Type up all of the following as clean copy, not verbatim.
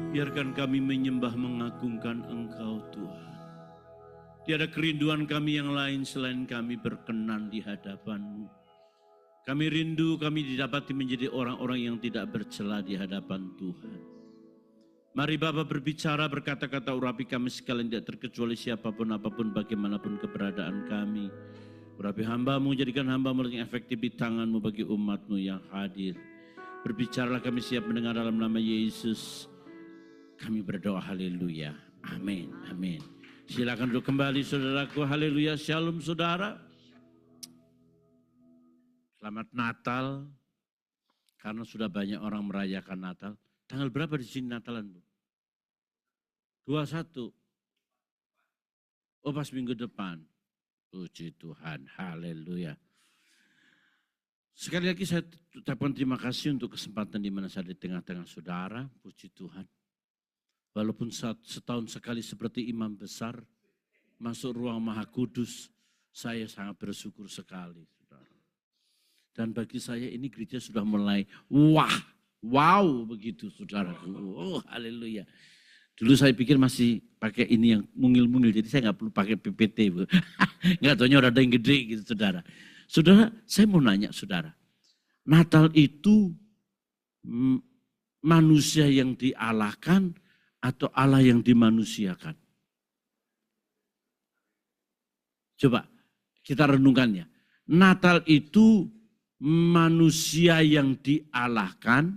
Biarkan kami menyembah mengagungkan Engkau Tuhan. Tiada kerinduan kami yang lain selain kami berkenan di hadapan-Mu. Kami rindu kami didapati menjadi orang-orang yang tidak bercela di hadapan Tuhan. Mari Bapa berbicara, berkata-kata urapi kami sekalian, tidak terkecuali siapapun, apapun, bagaimanapun keberadaan kami. Urapi hamba-Mu, jadikan hamba-Mu yang efektif di tangan-Mu bagi umat-Mu yang hadir. Berbicaralah, kami siap mendengar dalam nama Yesus. Kami berdoa, haleluya, amin, amin. Silakan duduk kembali saudaraku, haleluya, shalom saudara. Selamat Natal, karena sudah banyak orang merayakan Natal. Tanggal berapa di sini Natalan, Bu? 21. Oh, pas minggu depan. Puji Tuhan, haleluya. Sekali lagi saya ucapkan terima kasih untuk kesempatan di mana saya di tengah-tengah saudara, puji Tuhan. Walaupun setahun sekali seperti imam besar, masuk ruang Maha Kudus, saya sangat bersyukur sekali, saudara. Dan bagi saya ini gereja sudah mulai, wow begitu saudaraku. Oh haleluya. Dulu saya pikir masih pakai ini yang mungil-mungil, jadi saya nggak perlu pakai PPT. Nggak taunya ada yang gede gitu saudara. Saudara, saya mau nanya saudara, Natal itu manusia yang dialahkan atau Allah yang dimanusiakan? Coba kita renungkannya. Natal itu manusia yang dialahkan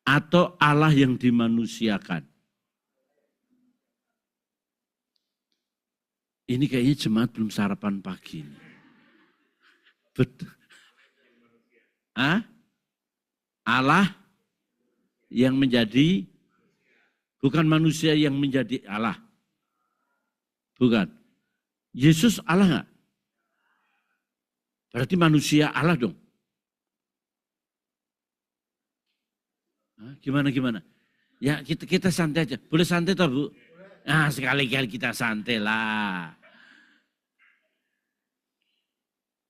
atau Allah yang dimanusiakan? Ini kayaknya jemaat belum sarapan pagi. Betul. Allah yang menjadi, bukan manusia yang menjadi Allah. Bukan. Yesus Allah enggak? Berarti manusia Allah dong. Gimana? Ya kita santai aja. Boleh santai toh Bu? Nah sekali-kali kita santai lah.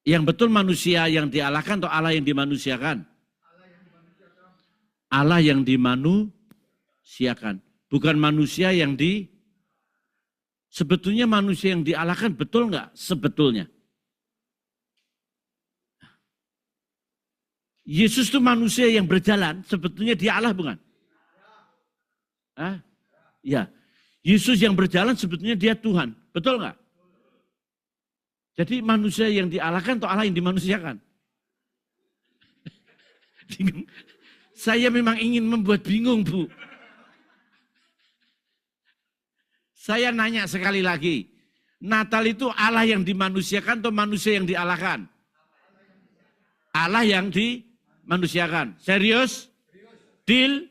Yang betul manusia yang dialahkan atau Allah yang dimanusiakan? Allah yang dimanusiakan. Bukan manusia yang sebetulnya manusia yang dialahkan betul enggak sebetulnya? Yesus itu manusia yang berjalan, sebetulnya dia Allah bukan? Ya. Yesus yang berjalan sebetulnya dia Tuhan, betul enggak? Jadi manusia yang dialahkan atau Allah yang dimanusiakan? Bingung. Saya memang ingin membuat bingung, Bu. Saya nanya sekali lagi, Natal itu Allah yang dimanusiakan atau manusia yang dialahkan? Allah yang dimanusiakan. Serius? Deal?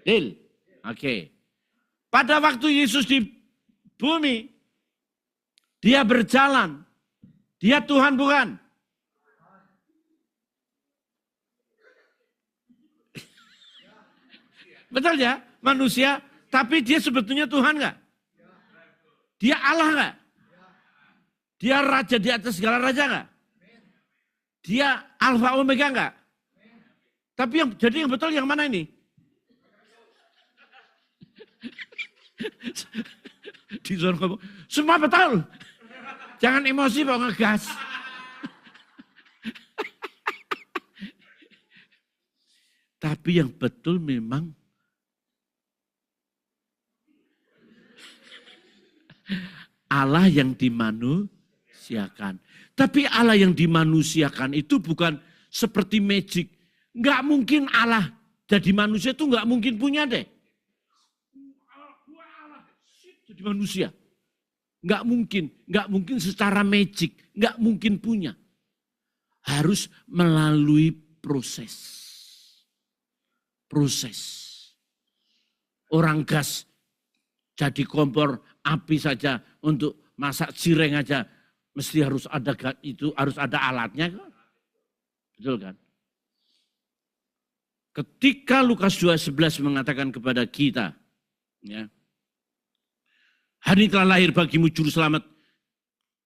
Deal. Oke. Pada waktu Yesus di bumi, dia berjalan. Dia Tuhan bukan? Betul ya? Manusia, tapi dia sebetulnya Tuhan enggak? Dia Allah enggak? Dia raja di atas segala raja enggak? Dia Alfa Omega enggak? Tapi yang betul yang mana ini? Di zona ngomong, semua betul. Jangan emosi Pak, ngegas. Tapi yang betul memang Allah yang dimanusiakan. Tapi Allah yang dimanusiakan itu bukan seperti magic. Enggak mungkin Allah jadi manusia itu enggak mungkin punya deh. Allah jadi manusia. Enggak mungkin secara magic, enggak mungkin punya. Harus melalui proses. Orang gas jadi kompor api saja untuk masak cireng aja mesti harus ada alatnya kan? Betul kan? Ketika Lukas 2:11 mengatakan kepada kita, ya, hari ini telah lahir bagimu juru selamat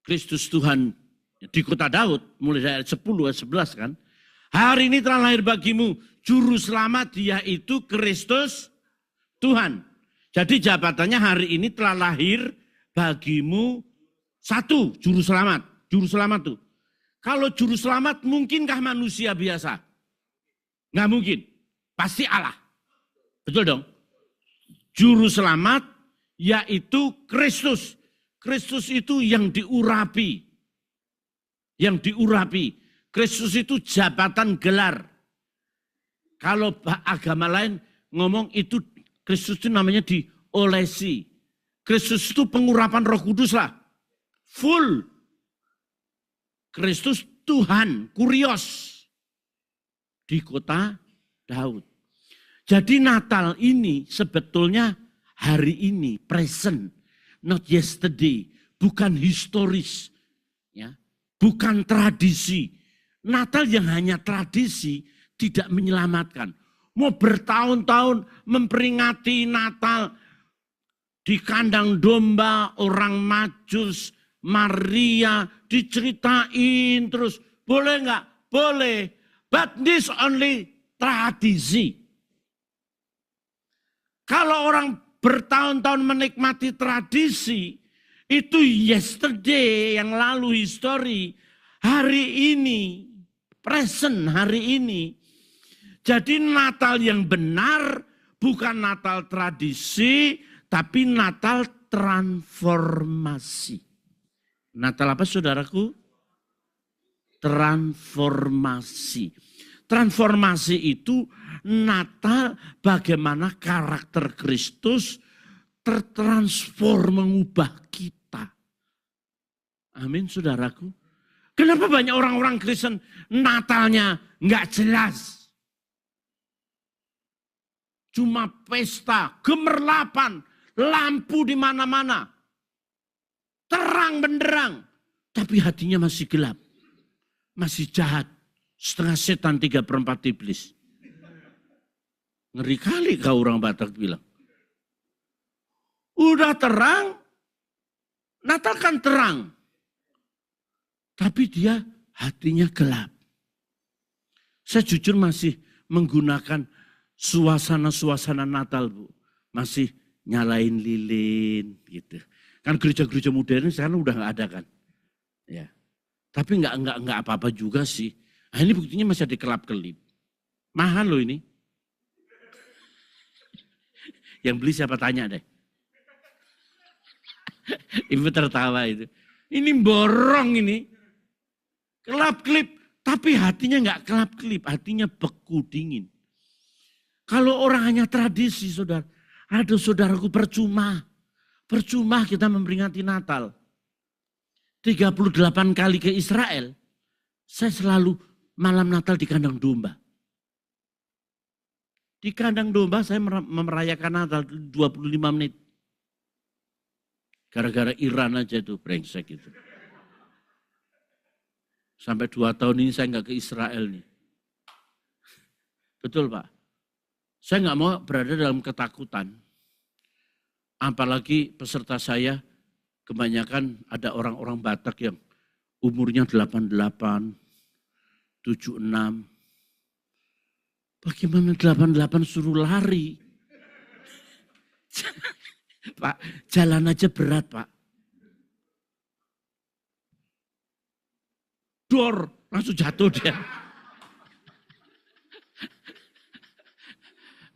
Kristus Tuhan di kota Daud, mulai dari ayat 10 ayat 11 kan. Hari ini telah lahir bagimu juru selamat, yaitu Kristus Tuhan. Jadi jabatannya hari ini telah lahir bagimu satu juru selamat. Juru selamat tuh. Kalau juru selamat mungkinkah manusia biasa? Nggak mungkin. Pasti Allah. Betul dong? Juru selamat yaitu Kristus. Kristus itu yang diurapi. Yang diurapi. Kristus itu jabatan gelar. Kalau agama lain ngomong itu Kristus itu namanya diolesi. Kristus itu pengurapan Roh Kudus lah. Full. Kristus Tuhan, kurios. Di kota Daud. Jadi Natal ini sebetulnya hari ini, present, not yesterday, bukan historis, ya, bukan tradisi. Natal yang hanya tradisi tidak menyelamatkan. Mau bertahun-tahun memperingati Natal di kandang domba, orang Majus, Maria, diceritain terus. Boleh enggak? Boleh. But this only tradisi. Kalau orang bertahun-tahun menikmati tradisi, itu yesterday, yang lalu, history. Hari ini, present, hari ini. Jadi Natal yang benar bukan Natal tradisi, tapi Natal transformasi. Natal apa saudaraku? Transformasi. Transformasi itu Natal bagaimana karakter Kristus tertransform mengubah kita. Amin saudaraku. Kenapa banyak orang-orang Kristen Natalnya nggak jelas? Cuma pesta, gemerlapan, lampu di mana-mana. Terang benderang. Tapi hatinya masih gelap. Masih jahat. Setengah setan 3/4 iblis. Ngeri kali kau orang Batak bilang. Udah terang. Natal kan terang. Tapi dia hatinya gelap. Saya jujur masih menggunakan suasana-suasana Natal, Bu. Masih nyalain lilin gitu. Kan gereja-gereja modern sekarang udah nggak ada kan. Ya. Tapi nggak apa-apa juga sih. Nah, ini buktinya masih ada kelap-kelip. Mahal loh ini. Yang beli siapa tanya deh. Ibu tertawa itu. Ini borong ini. Kelap-kelip. Tapi hatinya nggak kelap-kelip. Hatinya beku dingin. Kalau orang hanya tradisi saudara. Aduh saudaraku percuma. Percuma kita memperingati Natal. 38 kali ke Israel. Saya selalu malam Natal di kandang domba. Di kandang domba saya merayakan Natal 25 menit. Gara-gara Iran aja tuh brengsek itu. Sampai 2 tahun ini saya nggak ke Israel nih. Betul Pak. Saya nggak mau berada dalam ketakutan. Apalagi peserta saya kebanyakan ada orang-orang Batak yang umurnya 88, 76. Bagaimana 88 suruh lari? Pak, jalan aja berat Pak. Dor, langsung jatuh dia.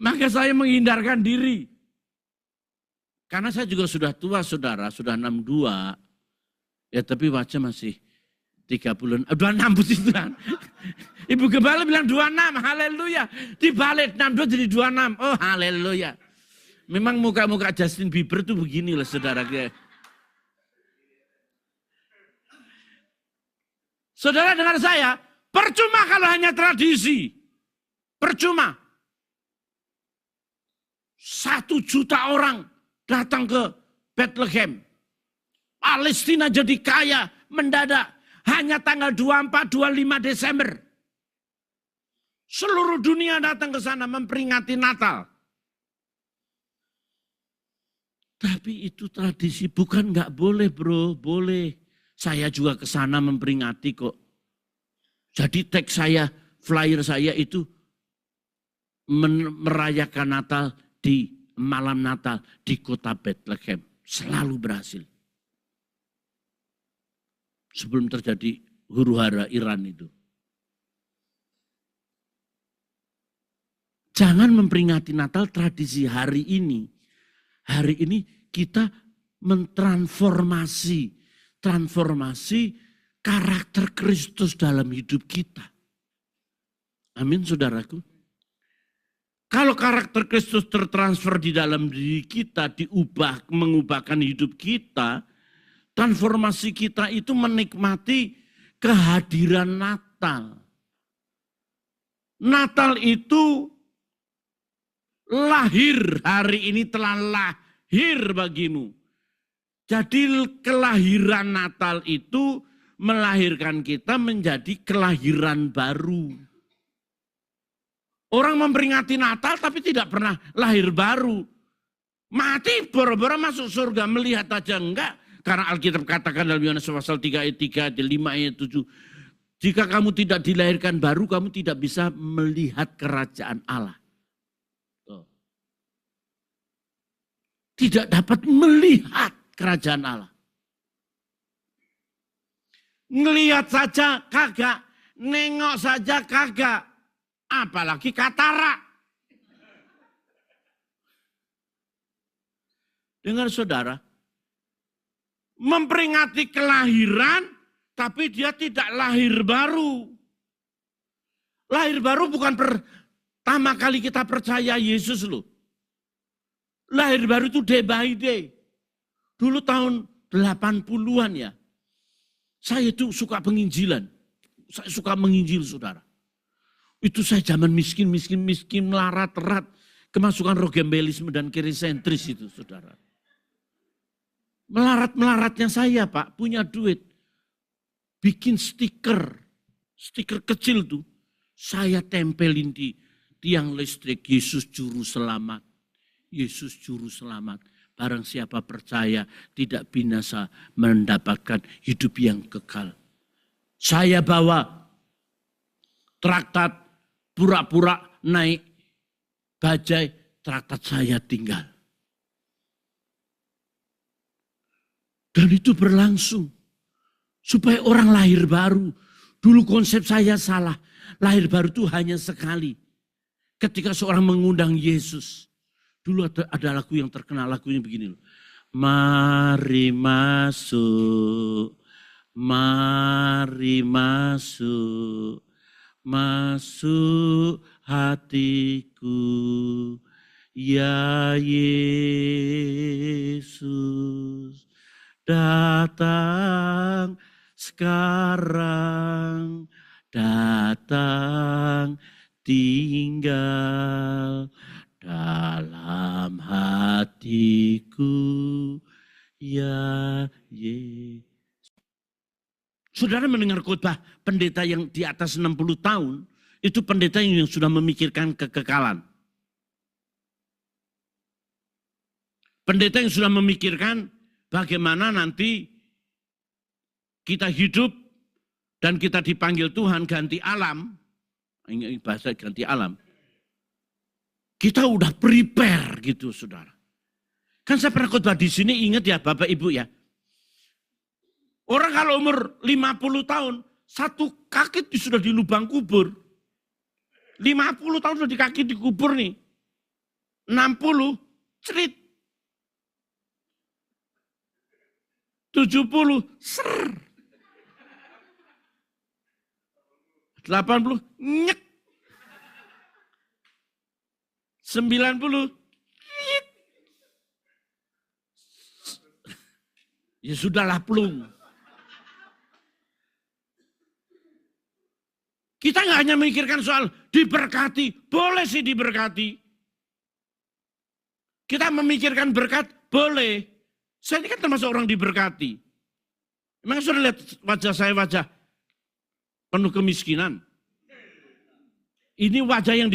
Maka saya menghindarkan diri. Karena saya juga sudah tua saudara, sudah 62. Ya tapi wajah masih 30, 26 puji Tuhan. Ibu Gembala bilang 26, haleluya. Dibalik 62 jadi 26, oh haleluya. Memang muka-muka Justin Bieber tuh begini lah saudara. Saudara dengar saya, percuma kalau hanya tradisi. Percuma. 1 juta orang datang ke Bethlehem. Palestina jadi kaya mendadak. Hanya tanggal 24-25 Desember. Seluruh dunia datang ke sana memperingati Natal. Tapi itu tradisi, bukan nggak boleh bro, boleh. Saya juga ke sana memperingati kok. Jadi teks saya, flyer saya itu merayakan Natal di malam Natal di kota Bethlehem. Selalu berhasil. Sebelum terjadi huru-hara Iran itu. Jangan memperingati Natal tradisi hari ini. Hari ini kita transformasi karakter Kristus dalam hidup kita. Amin, saudaraku. Kalau karakter Kristus tertransfer di dalam diri kita, mengubahkan hidup kita, transformasi kita itu menikmati kehadiran Natal. Natal itu lahir, hari ini telah lahir bagimu. Jadi kelahiran Natal itu melahirkan kita menjadi kelahiran baru. Orang memperingati Natal tapi tidak pernah lahir baru. Mati boro-boro masuk surga, melihat aja enggak. Karena Alkitab katakan dalam Yohanes pasal 3 ayat 3, ayat 5 ayat 7. Jika kamu tidak dilahirkan baru, kamu tidak bisa melihat kerajaan Allah. Tidak dapat melihat kerajaan Allah. Ngelihat saja kagak, nengok saja kagak, apalagi katarak. Dengar saudara, memperingati kelahiran, tapi dia tidak lahir baru. Lahir baru bukan pertama kali kita percaya Yesus loh. Lahir baru itu day by day. Dulu tahun 80-an ya. Saya itu suka penginjilan. Saya suka menginjil saudara. Itu saya zaman miskin, melarat-rat. Kemasukan rogembelisme dan kirisentris itu saudara. Melarat-melaratnya saya Pak, punya duit. Bikin stiker kecil tuh. Saya tempelin di tiang listrik, Yesus Juru Selamat. Yesus Juru Selamat. Barang siapa percaya tidak binasa, mendapatkan hidup yang kekal. Saya bawa traktat pura-pura naik bajai, traktat saya tinggal. Dan itu berlangsung. Supaya orang lahir baru. Dulu konsep saya salah. Lahir baru itu hanya sekali. Ketika seorang mengundang Yesus. Dulu ada lagu yang terkenal, lagunya begini loh. Mari masuk, masuk hatiku, ya Yesus. Datang sekarang, datang tinggal dalam hatiku, ya Yesus. Saudara mendengar khotbah pendeta yang di atas 60 tahun, itu pendeta yang sudah memikirkan kekekalan. Pendeta yang sudah memikirkan bagaimana nanti kita hidup dan kita dipanggil Tuhan ganti alam. Ini bahasa ganti alam. Kita udah prepare gitu saudara. Kan saya pernah khotbah di sini, ingat ya Bapak Ibu ya. Orang kalau umur 50 tahun, satu kaki sudah di lubang kubur. 50 tahun sudah di kaki dikubur nih. 60, cerit. 70, ser. 80, nyek. 90, ya sudahlah plung. Kita nggak hanya memikirkan soal diberkati, boleh sih diberkati. Kita memikirkan berkat, boleh. Saya ini kan termasuk orang diberkati. Emang sudah lihat wajah saya, wajah penuh kemiskinan. Ini wajah yang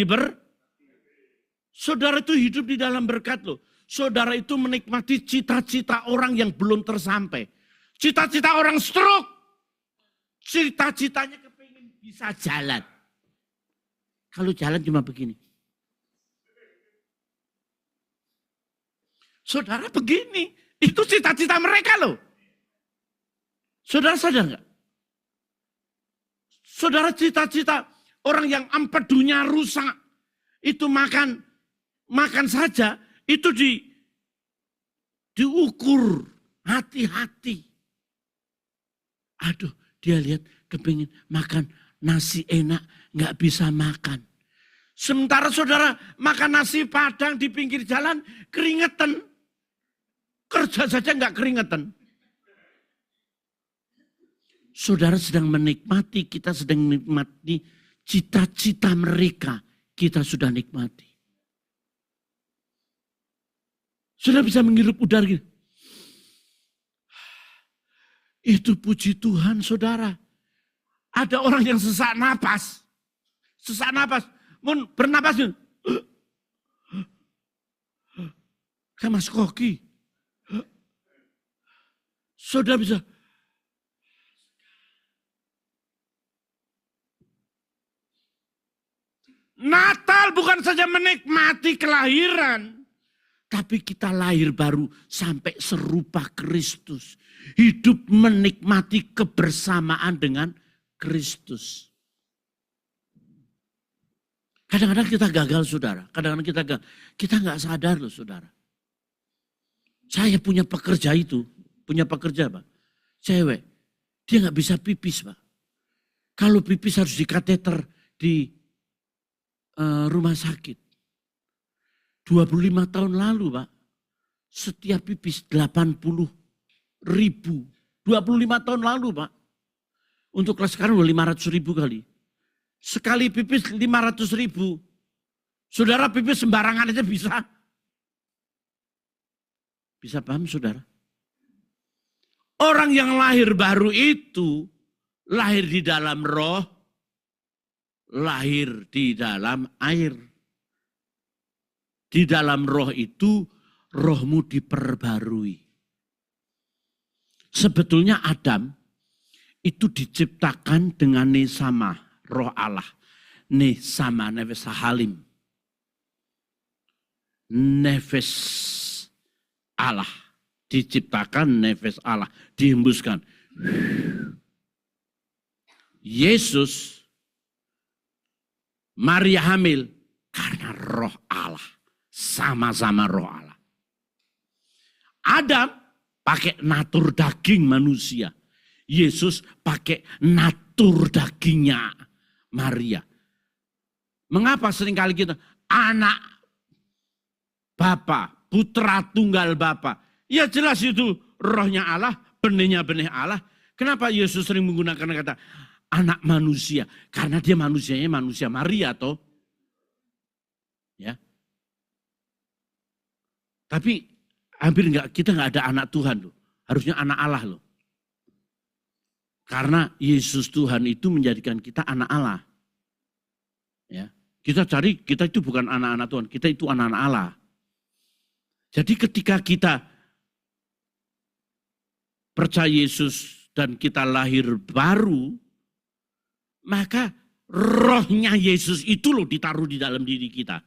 Saudara itu hidup di dalam berkat loh. Saudara itu menikmati cita-cita orang yang belum tersampai. Cita-cita orang stroke. Cita-citanya kepingin bisa jalan. Kalau jalan cuma begini. Saudara begini, itu cita-cita mereka loh. Saudara sadar nggak? Saudara cita-cita orang yang empedunya rusak, itu makan saja, itu diukur hati-hati. Aduh, dia lihat kepingin makan nasi enak, nggak bisa makan. Sementara saudara makan nasi padang di pinggir jalan, keringetan. Kerja saja nggak keringetan. Saudara sedang menikmati, kita sedang menikmati cita-cita mereka, kita sudah nikmati. Saudara bisa menghirup udara gitu. Itu puji Tuhan saudara. Ada orang yang sesak napas. Sesak napas. Mun bernapas. Kayak Mas Koki. Saudara bisa. Natal bukan saja menikmati kelahiran. Tapi kita lahir baru sampai serupa Kristus. Hidup menikmati kebersamaan dengan Kristus. Kadang-kadang kita gagal saudara. Kadang-kadang kita gagal. Kita nggak sadar loh saudara. Saya punya pekerja itu. Punya pekerja Pak. Cewek. Dia nggak bisa pipis Pak. Kalau pipis harus dikateter di rumah sakit. 25 tahun lalu Pak, setiap pipis 80.000. 25 tahun lalu Pak, untuk kelas sekarang udah 500.000 kali. Sekali pipis 500.000. Saudara pipis sembarangan aja bisa. Bisa paham saudara? Orang yang lahir baru itu, lahir di dalam roh, lahir di dalam air. Di dalam roh itu, rohmu diperbarui. Sebetulnya Adam itu diciptakan dengan nesama, roh Allah. Nesama, nefes halim. Nefes Allah. Diciptakan nefes Allah. Dihembuskan. Yesus, Maria hamil karena roh Allah. Sama-sama roh Allah. Adam pakai natur daging manusia. Yesus pakai natur dagingnya Maria. Mengapa seringkali kita anak Bapa, putra tunggal Bapa. Ya jelas itu rohnya Allah, benihnya benih Allah. Kenapa Yesus sering menggunakan kata anak manusia? Karena dia manusianya manusia Maria toh. Ya. Tapi hampir kita nggak ada anak Tuhan loh. Harusnya anak Allah loh. Karena Yesus Tuhan itu menjadikan kita anak Allah. Ya. Kita itu bukan anak-anak Tuhan, kita itu anak-anak Allah. Jadi ketika kita percaya Yesus dan kita lahir baru, maka rohnya Yesus itu loh ditaruh di dalam diri kita.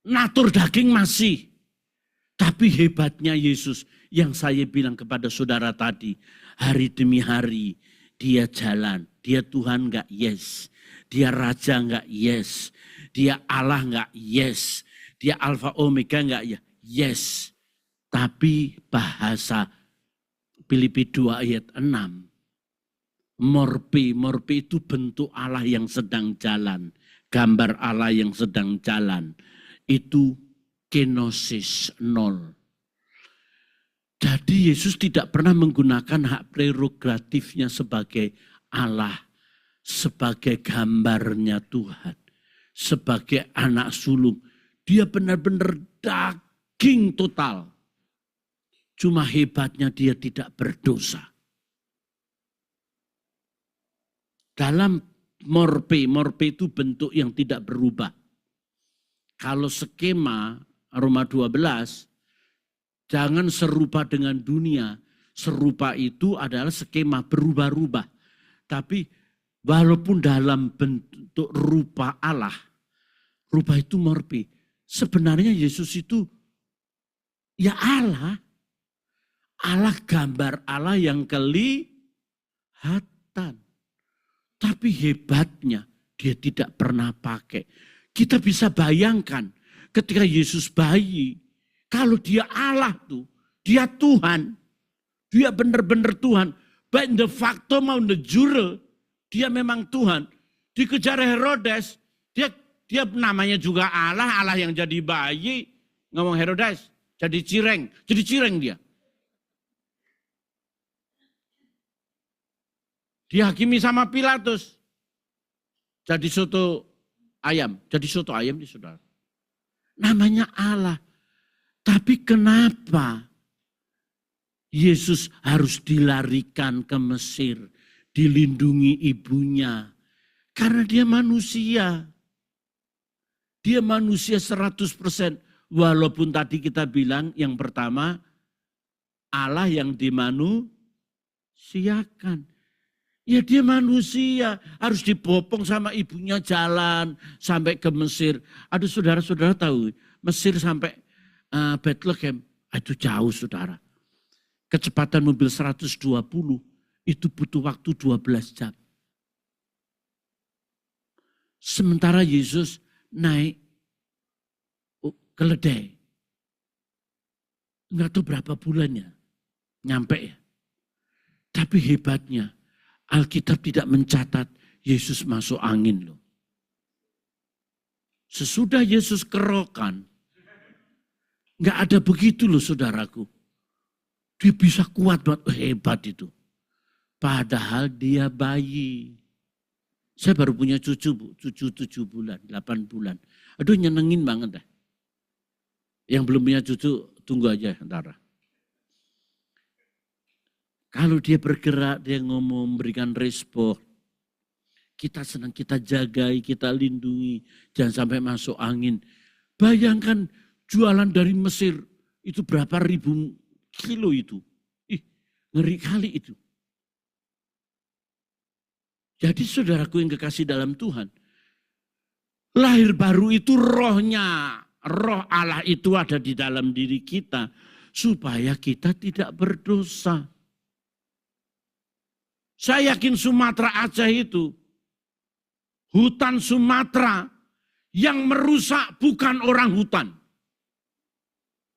Natur daging masih. Tapi hebatnya Yesus yang saya bilang kepada saudara tadi. Hari demi hari dia jalan. Dia Tuhan enggak? Yes. Dia Raja enggak? Yes. Dia Allah enggak? Yes. Dia Alfa Omega enggak? Ya? Yes. Tapi bahasa Filipi 2 ayat 6. Morpe itu bentuk Allah yang sedang jalan. Gambar Allah yang sedang jalan. Itu kenosis 0. Jadi Yesus tidak pernah menggunakan hak prerogatifnya sebagai Allah, sebagai gambarnya Tuhan, sebagai anak sulung. Dia benar-benar daging total. Cuma hebatnya dia tidak berdosa. Dalam morpe itu bentuk yang tidak berubah. Kalau skema Roma 12, jangan serupa dengan dunia. Serupa itu adalah skema berubah-ubah. Tapi walaupun dalam bentuk rupa Allah, rupa itu morpe. sebenarnya Yesus itu ya Allah. Allah gambar Allah yang kelihatan. Tapi hebatnya dia tidak pernah pakai. Kita bisa bayangkan ketika Yesus bayi. Kalau dia Allah tuh, dia Tuhan. Dia benar-benar Tuhan. Baik de facto maupun de jure, dia memang Tuhan. Dikejar Herodes, dia namanya juga Allah, Allah yang jadi bayi. Ngomong Herodes, jadi cireng dia. Dihakimi sama Pilatus, jadi soto ayam nih saudara. Namanya Allah. Tapi kenapa Yesus harus dilarikan ke Mesir, dilindungi ibunya? Karena dia manusia. Dia manusia 100%. Walaupun tadi kita bilang yang pertama, Allah yang dimanusiakan. Ya dia manusia, harus dibopong sama ibunya jalan sampai ke Mesir. Aduh saudara-saudara tahu, Mesir sampai Bethlehem, itu jauh saudara. Kecepatan mobil 120 itu butuh waktu 12 jam. Sementara Yesus naik keledai. Enggak tahu berapa bulannya nyampe ya. Tapi hebatnya Alkitab tidak mencatat Yesus masuk angin loh. Sesudah Yesus kerokan, enggak ada begitu loh saudaraku. Dia bisa kuat banget, hebat itu. Padahal dia bayi. Saya baru punya cucu, Bu. Cucu 7 bulan, 8 bulan. Aduh nyenengin banget dah. Yang belum punya cucu, tunggu aja antara. Kalau dia bergerak, dia ngomong, memberikan respon. Kita senang, kita jagai, kita lindungi. Jangan sampai masuk angin. Bayangkan jualan dari Mesir, itu berapa ribu kilo itu. Ngeri kali itu. Jadi saudaraku yang kekasih dalam Tuhan, lahir baru itu rohnya, roh Allah itu ada di dalam diri kita, supaya kita tidak berdosa. Saya yakin Sumatera Aceh itu, hutan Sumatera yang merusak bukan orang hutan.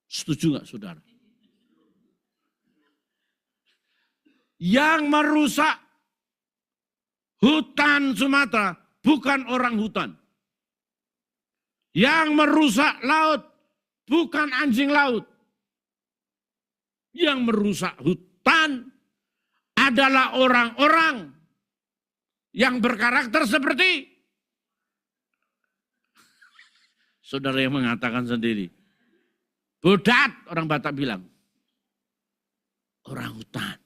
Setuju nggak saudara? Yang merusak hutan Sumatera bukan orang hutan. Yang merusak laut bukan anjing laut. Yang merusak hutan adalah orang-orang yang berkarakter seperti saudara yang mengatakan sendiri. Bodat, orang Batak bilang. Orang hutan.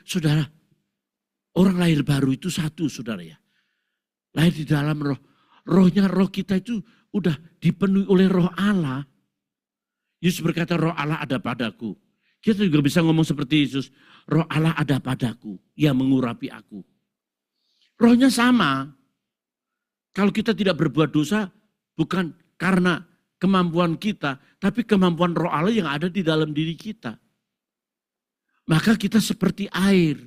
Saudara, orang lahir baru itu satu saudara ya. Lahir di dalam roh. Rohnya roh kita itu udah dipenuhi oleh roh Allah. Yesus berkata roh Allah ada padaku. Kita juga bisa ngomong seperti Yesus. Roh Allah ada padaku yang mengurapi aku. Rohnya sama. Kalau kita tidak berbuat dosa bukan karena kemampuan kita. Tapi kemampuan roh Allah yang ada di dalam diri kita. Maka kita seperti air.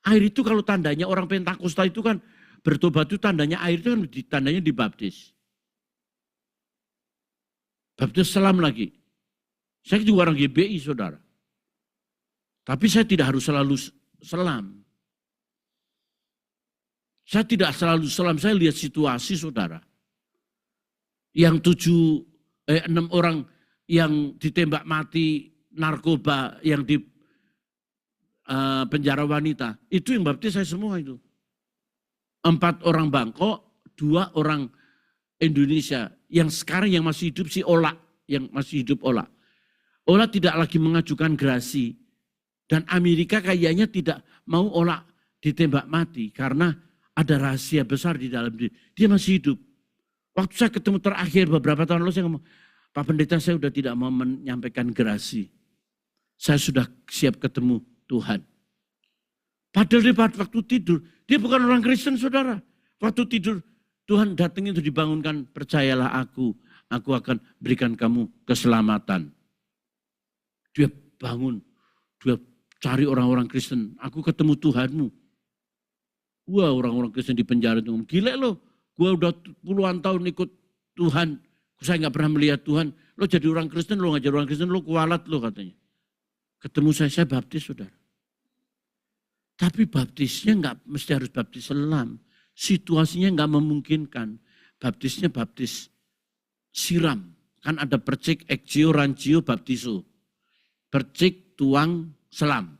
Air itu kalau tandanya orang Pentakosta itu kan bertobat itu tandanya air itu kan tandanya dibaptis. Baptis selam lagi. Saya juga orang GBI saudara. Tapi saya tidak harus selalu selam. Saya tidak selalu selam, saya lihat situasi saudara. Yang 6 orang yang ditembak mati narkoba yang di penjara wanita. Itu yang baptis saya semua itu. 4 orang Bangkok, 2 orang Indonesia. Yang sekarang yang masih hidup si Ola. Yang masih hidup Ola. Ola tidak lagi mengajukan gerasi. Dan Amerika kayaknya tidak mau Ola ditembak mati. Karena ada rahasia besar di dalam diri. Dia masih hidup. Waktu saya ketemu terakhir beberapa tahun lalu saya ngomong, Pak Pendeta saya sudah tidak mau menyampaikan gerasi. Saya sudah siap ketemu Tuhan. Padahal dia waktu tidur, dia bukan orang Kristen saudara. Waktu tidur Tuhan datang itu dibangunkan, percayalah aku aku akan berikan kamu keselamatan. Dia bangun, dia cari orang-orang Kristen, aku ketemu Tuhanmu. Wah, orang-orang Kristen di penjara itu, gila lo, gue udah puluhan tahun ikut Tuhan, saya nggak pernah melihat Tuhan. Lo jadi orang Kristen, lo ngajar orang Kristen, lo kualat lo katanya. Ketemu saya baptis, saudara. Tapi baptisnya nggak mesti harus baptis selam. Situasinya nggak memungkinkan. Baptisnya baptis siram. Kan ada percik, ekcio, rancio, baptiso. Percik, tuang, selam.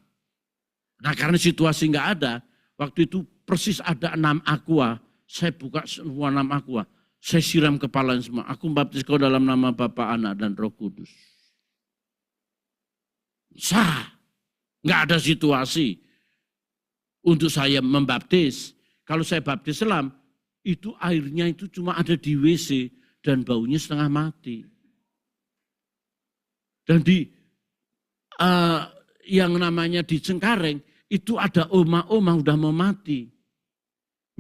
Nah karena situasi nggak ada, waktu itu persis ada 6 aqua. Saya buka semua 6 aqua. Saya siram kepala semua. Aku baptis kau dalam nama Bapa, Anak, dan Roh Kudus. Sah. Nggak ada situasi untuk saya membaptis. Kalau saya baptis selam, itu airnya itu cuma ada di WC dan baunya setengah mati. Dan di yang namanya di Cengkareng, itu ada oma-oma udah mau mati.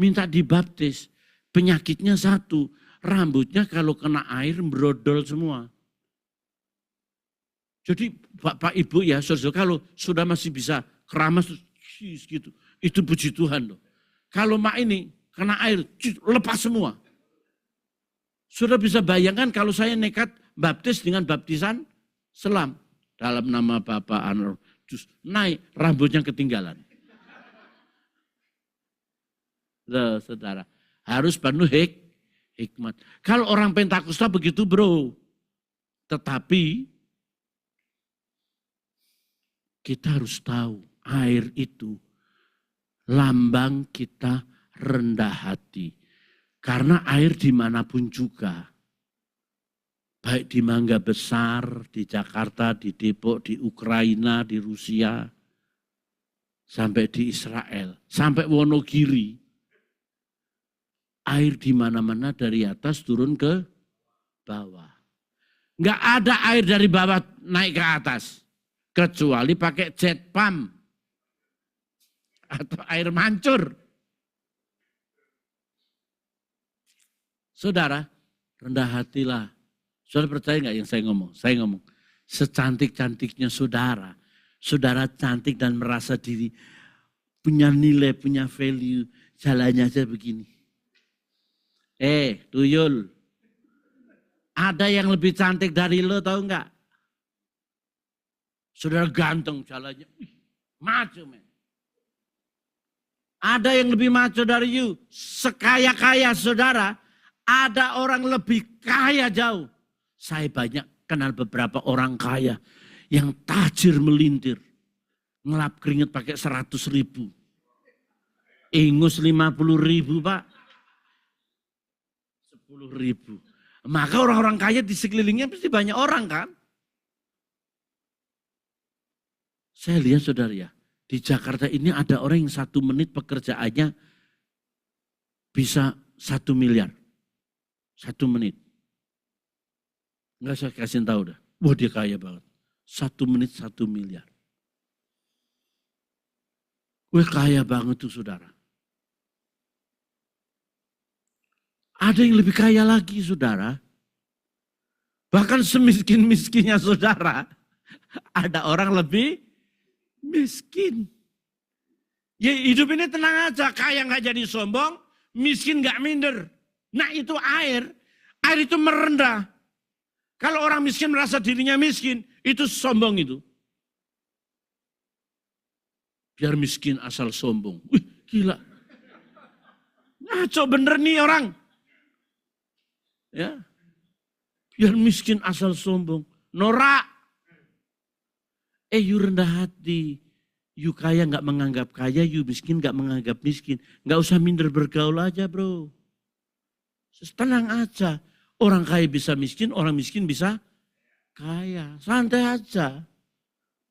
Minta dibaptis. Penyakitnya satu, rambutnya kalau kena air brodol semua. Jadi Bapak Ibu ya, saudara, kalau sudah masih bisa keramas gitu, itu puji Tuhan loh. Kalau mak ini kena air, lepas semua. Sudah bisa bayangkan kalau saya nekat baptis dengan baptisan selam. Dalam nama Bapa, Anak, naik, rambutnya ketinggalan. Loh, saudara, harus penuh hikmat. Kalau orang Pentakosta begitu bro. Tetapi kita harus tahu air itu lambang kita rendah hati. Karena air dimanapun juga. Baik di Mangga Besar, di Jakarta, di Depok, di Ukraina, di Rusia. Sampai di Israel, sampai Wonogiri. Air di mana-mana dari atas turun ke bawah. Enggak ada air dari bawah naik ke atas. Kecuali pakai jet pump. Atau air mancur. Saudara, rendah hatilah. Saudara percaya enggak yang saya ngomong? Saya ngomong, secantik-cantiknya saudara. Saudara cantik dan merasa diri punya nilai, punya value. Jalannya aja begini. Tuyul. Ada yang lebih cantik dari lo tahu enggak? Saudara ganteng jalannya. Maco men. Ada yang lebih maco dari you. Sekaya-kaya saudara. Ada orang lebih kaya jauh. Saya banyak kenal beberapa orang kaya. Yang tajir melintir. Ngelap keringet pakai 100.000. Ingus 50.000 Pak. 10.000. Maka orang-orang kaya di sekelilingnya pasti banyak orang kan. Saya lihat saudara ya. Di Jakarta ini ada orang yang 1 menit pekerjaannya bisa 1 miliar. 1 menit. Enggak saya kasih tahu dah. Wah dia kaya banget. 1 menit 1 miliar. Wah kaya banget tuh saudara. Ada yang lebih kaya lagi saudara. Bahkan semiskin-miskinnya saudara. Ada orang lebih miskin. Ya hidup ini tenang aja. Kaya gak jadi sombong. Miskin gak minder. Nah itu air. Air itu merendah. Kalau orang miskin merasa dirinya miskin. Itu sombong itu. Biar miskin asal sombong. Wih gila. Ngaco bener nih orang. Ya. Biar miskin asal sombong. Norak. You rendah hati. You kaya gak menganggap kaya. You miskin gak menganggap miskin. Gak usah minder bergaul aja bro. Tenang aja. Orang kaya bisa miskin. Orang miskin bisa kaya. Santai aja.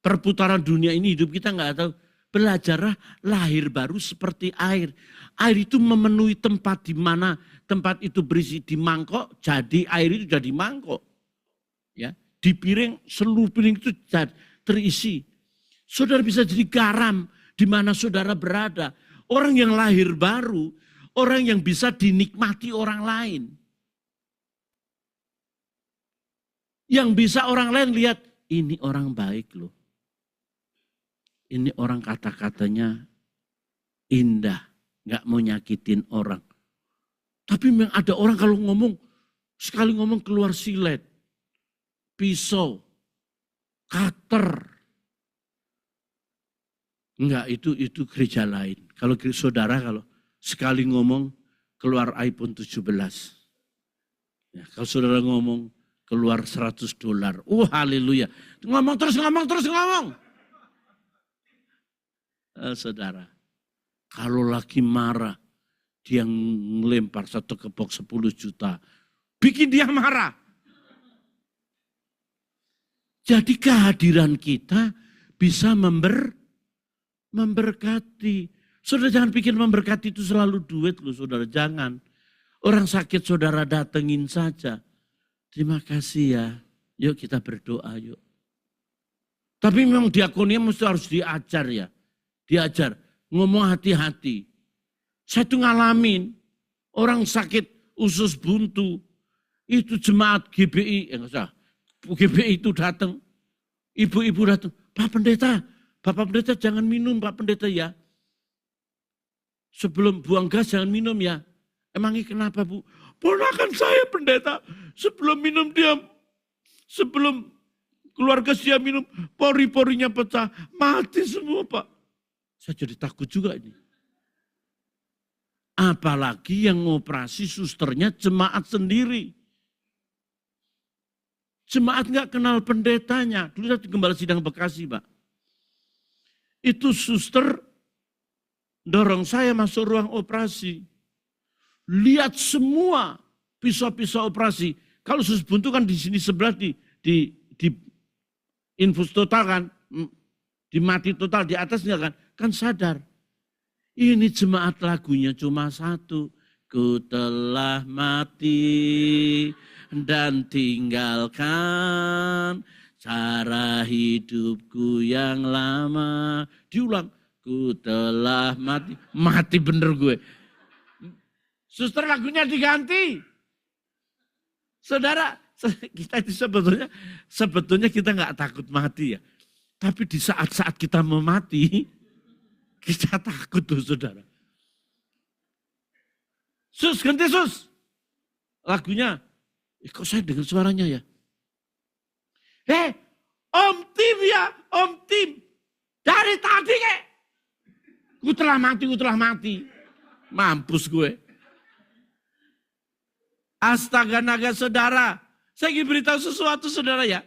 Perputaran dunia ini hidup kita gak tahu. Belajarlah lahir baru seperti air. Air itu memenuhi tempat di mana tempat itu berisi di mangkok, jadi air itu jadi mangkok. Ya, di piring, seluruh piring itu terisi. Saudara bisa jadi garam di mana saudara berada. Orang yang lahir baru, orang yang bisa dinikmati orang lain. Yang bisa orang lain lihat, ini orang baik loh. Ini orang kata-katanya indah, gak mau nyakitin orang. Tapi memang ada orang kalau ngomong, sekali ngomong keluar silet, pisau, cutter. Enggak, itu gereja lain. Kalau saudara kalau sekali ngomong keluar iPhone 17. Ya, kalau saudara ngomong keluar $100. Haleluya. Ngomong terus. Saudara, kalau lagi marah, dia ngelempar satu kepok 10 juta. Bikin dia marah. Jadi kehadiran kita bisa memberkati. Saudara jangan pikir memberkati itu selalu duit loh saudara, jangan. Orang sakit saudara datengin saja. Terima kasih ya, yuk kita berdoa yuk. Tapi memang diakonia mesti harus diajar ya. Diajar, ngomong hati-hati. Saya tuh ngalamin, orang sakit usus buntu. Itu jemaat GBI, GBI itu datang. Ibu-ibu datang, Pak Pendeta jangan minum Pak Pendeta ya. Sebelum buang gas jangan minum ya. Emangnya kenapa Bu? Ponakan saya pendeta, sebelum keluarga dia minum, pori-porinya pecah, mati semua Pak. Saya jadi takut juga ini. Apalagi yang ngoperasi susternya jemaat sendiri. Jemaat nggak kenal pendetanya. Dulu saya di Gembala Sidang Bekasi Pak. Itu suster dorong saya masuk ruang operasi. Lihat semua pisau-pisau operasi. Kalau sus buntu kan di sini sebelah di infus total kan, di mati total di atasnya kan sadar. Ini jemaat lagunya cuma satu. Ku telah mati dan tinggalkan cara hidupku yang lama. Diulang, ku telah mati. Mati bener gue. Suster lagunya diganti. Saudara, kita itu sebetulnya kita nggak takut mati ya. Tapi di saat-saat kita mau mati, kita takut tuh saudara. Sus, ganti sus. Lagunya, kok saya dengar suaranya ya? Om Tim ya, Om Tim. Dari tadi kek. Ku telah mati. Mampus gue. Astaga naga saudara. Saya ingin beritahu sesuatu saudara ya.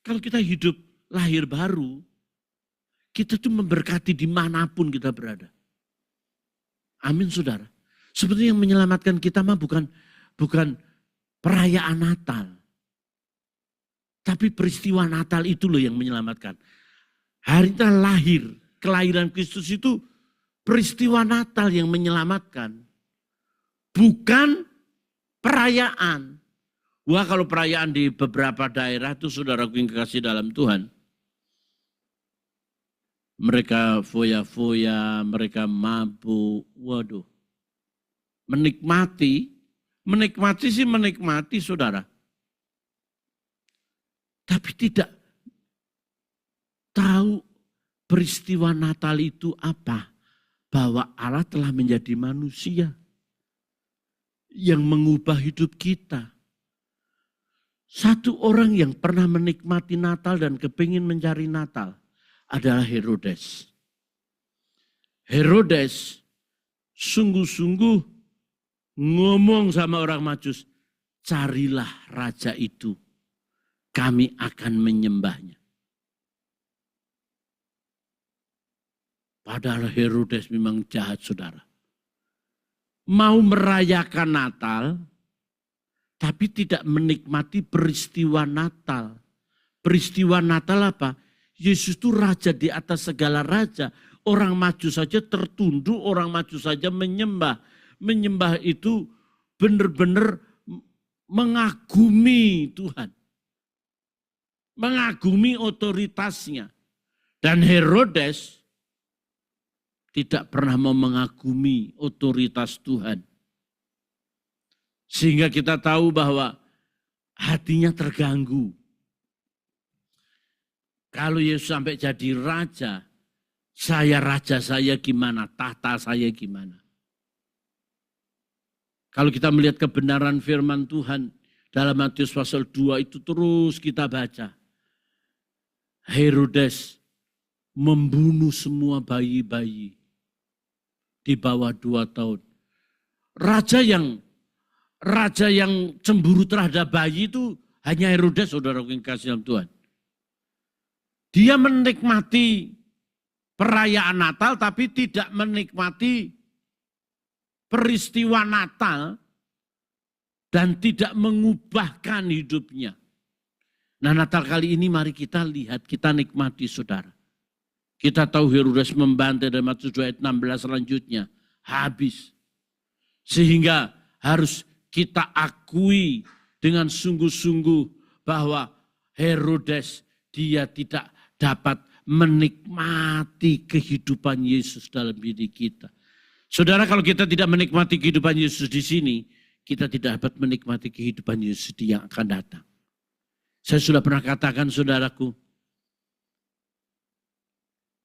Kalau kita hidup lahir baru, kita tuh memberkati dimanapun kita berada. Amin saudara. Sebenarnya yang menyelamatkan kita mah bukan perayaan Natal. Tapi peristiwa Natal itu loh yang menyelamatkan. Hari kita lahir, kelahiran Kristus itu peristiwa Natal yang menyelamatkan. Bukan perayaan. Wah kalau perayaan di beberapa daerah itu saudaraku yang kekasih dalam Tuhan. Mereka foya-foya, mereka mabuk. Waduh. Menikmati saudara. Tapi tidak tahu peristiwa Natal itu apa. Bahwa Allah telah menjadi manusia. Yang mengubah hidup kita. Satu orang yang pernah menikmati Natal dan kepingin mencari Natal adalah Herodes. Herodes sungguh-sungguh ngomong sama orang Majus, carilah raja itu, kami akan menyembahnya. Padahal Herodes memang jahat saudara. Mau merayakan Natal, tapi tidak menikmati peristiwa Natal. Peristiwa Natal apa? Yesus itu raja di atas segala raja. Orang maju saja tertunduk, orang maju saja menyembah. Menyembah itu benar-benar mengagumi Tuhan. Mengagumi otoritasnya. Dan Herodes tidak pernah mau mengagumi otoritas Tuhan. Sehingga kita tahu bahwa hatinya terganggu. Kalau Yesus sampai jadi raja saya gimana, tahta saya gimana. Kalau kita melihat kebenaran firman Tuhan dalam Matius pasal 2 itu terus kita baca. Herodes membunuh semua bayi-bayi di bawah 2 tahun. Raja yang cemburu terhadap bayi itu hanya Herodes, saudara yang kasih dalam Tuhan. Dia menikmati perayaan Natal tapi tidak menikmati peristiwa Natal dan tidak mengubahkan hidupnya. Nah, Natal kali ini mari kita lihat, kita nikmati saudara. Kita tahu Herodes membantai dalam Matius 2 ayat 16 selanjutnya. Habis. Sehingga harus kita akui dengan sungguh-sungguh bahwa Herodes dia tidak dapat menikmati kehidupan Yesus dalam diri kita. Saudara, kalau kita tidak menikmati kehidupan Yesus di sini, kita tidak dapat menikmati kehidupan Yesus yang akan datang. Saya sudah pernah katakan saudaraku,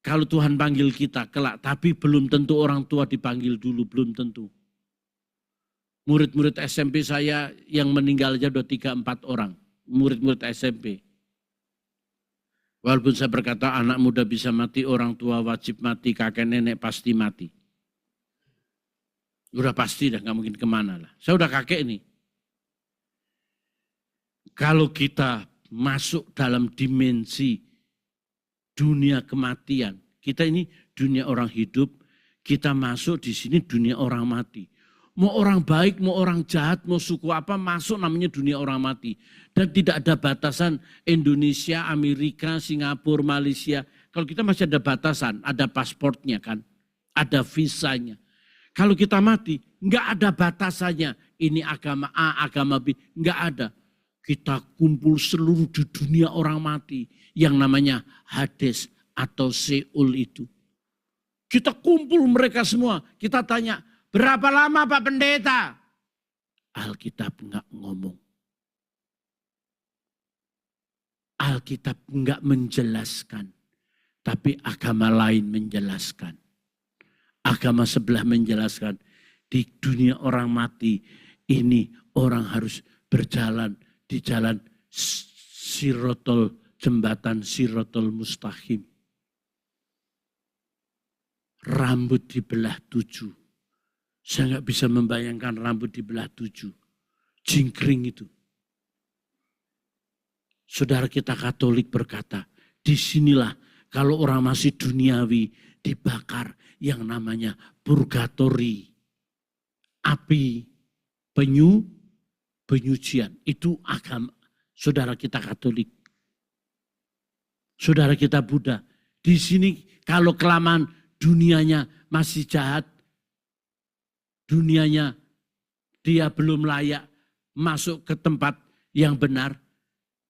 kalau Tuhan panggil kita kelak, tapi belum tentu orang tua dipanggil dulu, belum tentu. Murid-murid SMP saya yang meninggal aja udah 3-4 orang, murid-murid SMP. Walaupun saya berkata anak muda bisa mati, orang tua wajib mati, kakek nenek pasti mati. Udah pasti dah, gak mungkin kemana lah. Saya udah kakek nih. Kalau kita masuk dalam dimensi dunia kematian, kita ini dunia orang hidup, kita masuk di sini dunia orang mati. Mau orang baik, mau orang jahat, mau suku apa, masuk namanya dunia orang mati. Dan tidak ada batasan Indonesia, Amerika, Singapura, Malaysia. Kalau kita masih ada batasan, ada pasportnya kan, ada visanya. Kalau kita mati, enggak ada batasannya. Ini agama A, agama B, enggak ada. Kita kumpul seluruh di dunia orang mati yang namanya Hades atau Seul itu. Kita kumpul mereka semua, kita tanya, berapa lama Pak Pendeta? Alkitab enggak ngomong. Alkitab enggak menjelaskan, tapi agama lain menjelaskan. Agama sebelah menjelaskan di dunia orang mati ini orang harus berjalan di jalan jembatan Sirotol Mustaqim. Rambut dibelah 7. Saya nggak bisa membayangkan rambut dibelah 7. Jingkring itu. Saudara kita Katolik berkata, disinilah kalau orang masih duniawi dibakar yang namanya purgatori. Api penyucian. Itu agama saudara kita Katolik. Saudara kita Buddha. Di sini kalau kelamaan dunianya masih jahat, dunianya dia belum layak masuk ke tempat yang benar,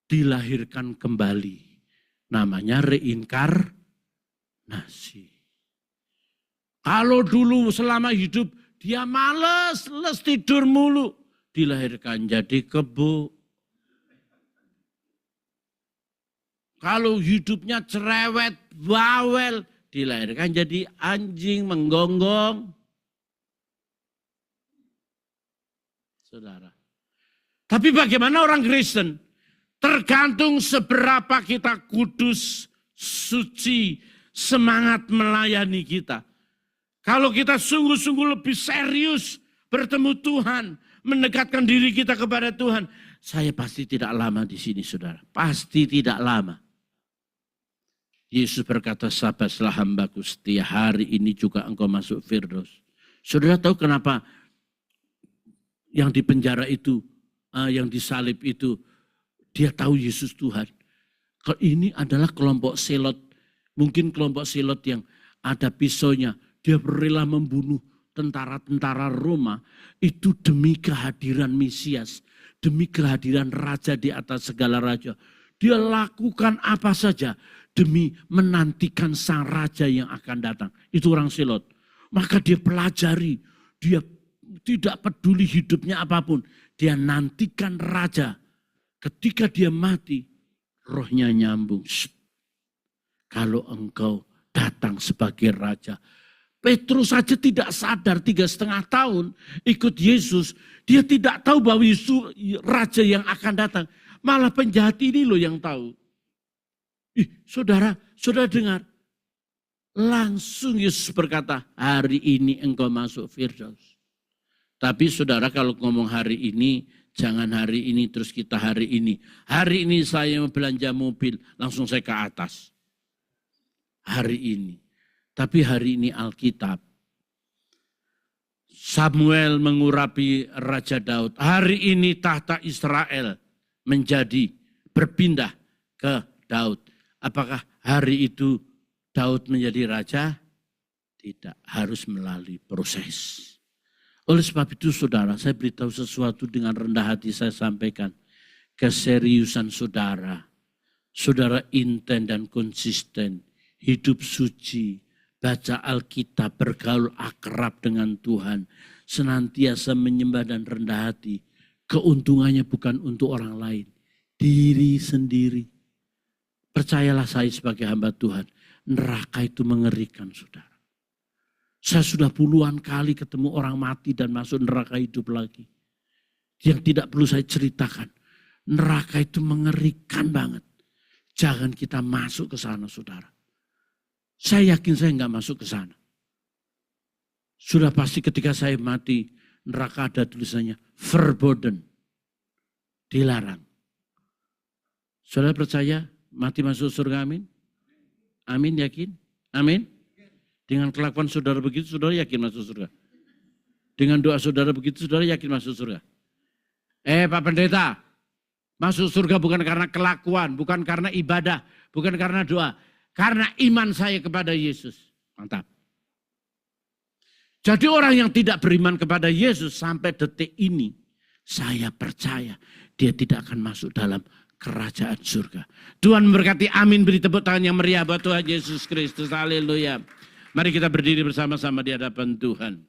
dilahirkan kembali. Namanya reinkarnasi. Kalau dulu selama hidup dia males, tidur mulu, dilahirkan jadi kebo. Kalau hidupnya cerewet, bawel, dilahirkan jadi anjing menggonggong. Saudara. Tapi bagaimana orang Kristen? Tergantung seberapa kita kudus, suci, semangat melayani kita. Kalau kita sungguh-sungguh lebih serius bertemu Tuhan, mendekatkan diri kita kepada Tuhan, saya pasti tidak lama di sini, saudara. Pasti tidak lama. Yesus berkata, sabarlah hambaku setia, hari ini juga engkau masuk Firdaus. Saudara tahu kenapa yang di penjara itu, yang disalib itu, dia tahu Yesus Tuhan. Kalau ini adalah kelompok selot, mungkin kelompok selot yang ada pisaunya, dia rela membunuh tentara-tentara Roma itu demi kehadiran Mesias, demi kehadiran Raja di atas segala raja. Dia lakukan apa saja demi menantikan sang Raja yang akan datang. Itu orang selot. Maka dia pelajari, dia tidak peduli hidupnya apapun. Dia nantikan Raja. Ketika dia mati, rohnya nyambung. kalau engkau datang sebagai raja. Petrus saja tidak sadar 3,5 tahun ikut Yesus. Dia tidak tahu bahwa Yesus raja yang akan datang. Malah penjahat ini loh yang tahu. Saudara dengar. Langsung Yesus berkata, hari ini engkau masuk Firdaus. Tapi saudara kalau ngomong hari ini, jangan hari ini terus kita hari ini. Hari ini saya mau belanja mobil, langsung saya ke atas. Hari ini. Tapi hari ini Alkitab. Samuel mengurapi Raja Daud. Hari ini tahta Israel berpindah ke Daud. Apakah hari itu Daud menjadi raja? Tidak, harus melalui proses. Oleh sebab itu saudara, saya beritahu sesuatu dengan rendah hati saya sampaikan. Keseriusan saudara. Saudara inten dan konsisten. Hidup suci. Baca Alkitab, bergaul akrab dengan Tuhan. Senantiasa menyembah dan rendah hati. Keuntungannya bukan untuk orang lain. Diri sendiri. Percayalah saya sebagai hamba Tuhan. Neraka itu mengerikan saudara. Saya sudah puluhan kali ketemu orang mati dan masuk neraka hidup lagi. Yang tidak perlu saya ceritakan. Neraka itu mengerikan banget. Jangan kita masuk ke sana saudara. Saya yakin saya enggak masuk ke sana. Sudah pasti ketika saya mati, neraka ada tulisannya verboden. Dilarang. Saudara percaya mati masuk surga, amin? Amin, yakin? Amin? Dengan kelakuan saudara begitu, saudara yakin masuk surga? Dengan doa saudara begitu, saudara yakin masuk surga? Pak Pendeta, masuk surga bukan karena kelakuan, bukan karena ibadah, bukan karena doa. Karena iman saya kepada Yesus. Mantap. Jadi orang yang tidak beriman kepada Yesus sampai detik ini, saya percaya dia tidak akan masuk dalam kerajaan surga. Tuhan memberkati, amin. Beri tepuk tangan yang meriah buat Tuhan Yesus Kristus. Haleluya. Mari kita berdiri bersama-sama di hadapan Tuhan.